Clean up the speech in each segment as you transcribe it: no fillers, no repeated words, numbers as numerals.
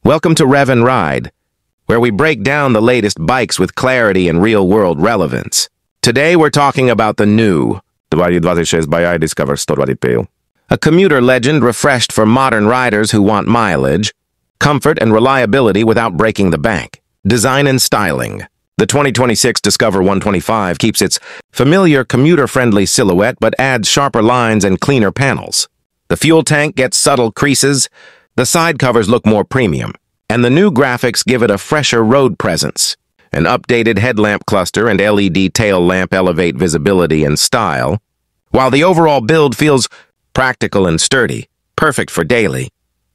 Welcome to Rev and Ride, where we break down the latest bikes with clarity and real-world relevance. Today we're talking about the new 2026 Bajaj Discover 125. A commuter legend refreshed for modern riders who want mileage, comfort, and reliability without breaking the bank. Design and styling. The 2026 Discover 125 keeps its familiar commuter-friendly silhouette but adds sharper lines and cleaner panels. The fuel tank gets subtle creases, the side covers look more premium, and the new graphics give it a fresher road presence. An updated headlamp cluster and LED tail lamp elevate visibility and style, while the overall build feels practical and sturdy, perfect for daily,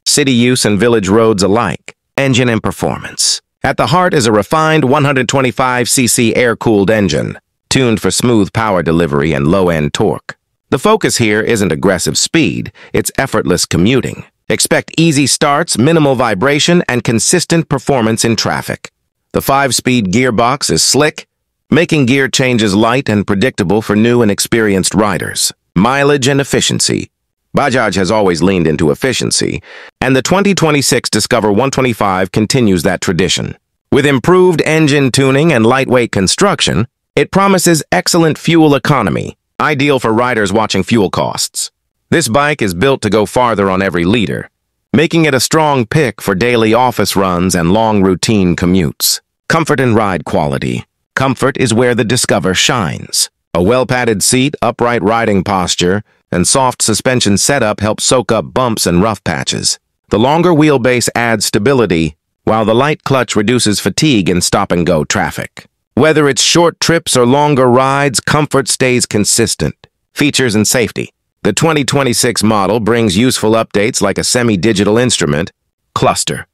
city use and village roads alike. Engine and performance. At the heart is a refined 125cc air-cooled engine, tuned for smooth power delivery and low-end torque. The focus here isn't aggressive speed, it's effortless commuting. Expect easy starts, minimal vibration, and consistent performance in traffic. The 5-speed gearbox is slick, making gear changes light and predictable for new and experienced riders. Mileage and efficiency. Bajaj has always leaned into efficiency, and the 2026 Discover 125 continues that tradition. With improved engine tuning and lightweight construction, it promises excellent fuel economy, ideal for riders watching fuel costs. This bike is built to go farther on every liter, making it a strong pick for daily office runs and long routine commutes. Comfort and ride quality. Comfort is where the Discover shines. A well-padded seat, upright riding posture, and soft suspension setup help soak up bumps and rough patches. The longer wheelbase adds stability, while the light clutch reduces fatigue in stop-and-go traffic. Whether it's short trips or longer rides, comfort stays consistent. Features and safety. The 2026 model brings useful updates like a semi-digital instrument, cluster,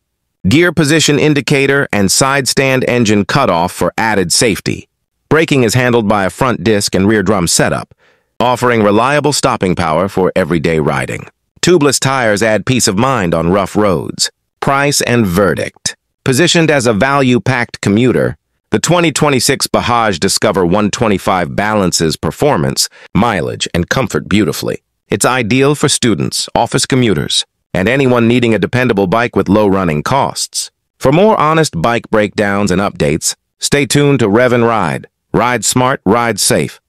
gear position indicator, and side stand engine cutoff for added safety. Braking is handled by a front disc and rear drum setup, offering reliable stopping power for everyday riding. Tubeless tires add peace of mind on rough roads. Price and verdict. Positioned as a value-packed commuter, the 2026 Bajaj Discover 125 balances performance, mileage, and comfort beautifully. It's ideal for students, office commuters, and anyone needing a dependable bike with low running costs. For more honest bike breakdowns and updates, stay tuned to Rev and Ride. Ride smart, ride safe.